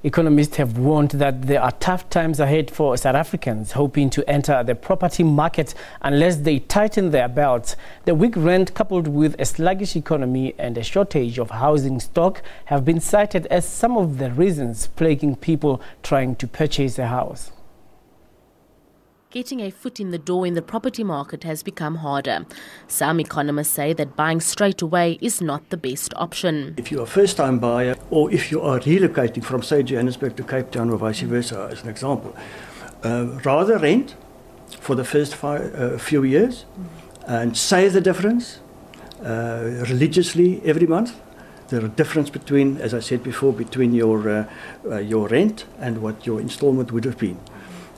Economists have warned that there are tough times ahead for South Africans hoping to enter the property market unless they tighten their belts. The weak rent, coupled with a sluggish economy and a shortage of housing stock, have been cited as some of the reasons plaguing people trying to purchase a house. Getting a foot in the door in the property market has become harder. Some economists say that buying straight away is not the best option. If you're a first-time buyer, or if you are relocating from, say, Johannesburg to Cape Town or vice versa, as an example, rather rent for the first few years and save the difference religiously every month. The difference between, as I said before, between your rent and what your installment would have been.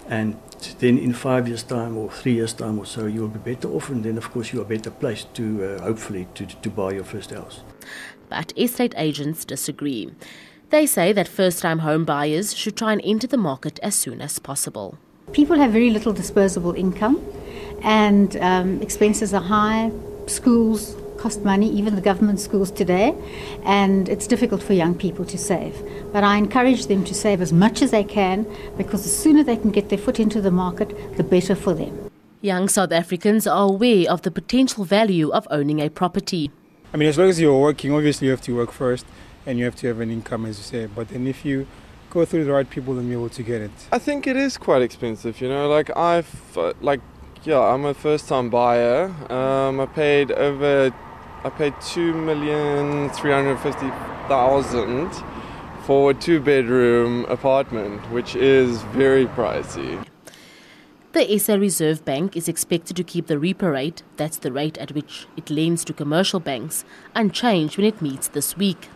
And then in 5 years' time or 3 years' time or so, you'll be better off, and then of course you are better placed to hopefully to buy your first house. But estate agents disagree. They say that first-time home buyers should try and enter the market as soon as possible. People have very little disposable income, and expenses are high. Schools cost money, even the government schools today, and it's difficult for young people to save. But I encourage them to save as much as they can, because the sooner they can get their foot into the market, the better for them. Young South Africans are aware of the potential value of owning a property. I mean, as long as you're working, obviously you have to work first and you have to have an income, as you say. But then if you go through the right people, then you're able to get it. I think it is quite expensive, you know, I'm a first-time buyer. I paid 2,350,000 for a two-bedroom apartment, which is very pricey. The SA Reserve Bank is expected to keep the repo rate, that's the rate at which it lends to commercial banks, unchanged when it meets this week.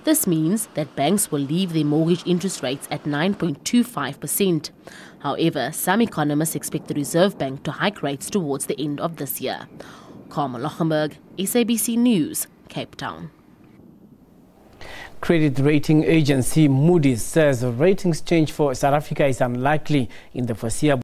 This means that banks will leave their mortgage interest rates at 9.25%. However, some economists expect the Reserve Bank to hike rates towards the end of this year. Carmen Lochenberg, SABC News, Cape Town. Credit rating agency Moody's says a ratings change for South Africa is unlikely in the foreseeable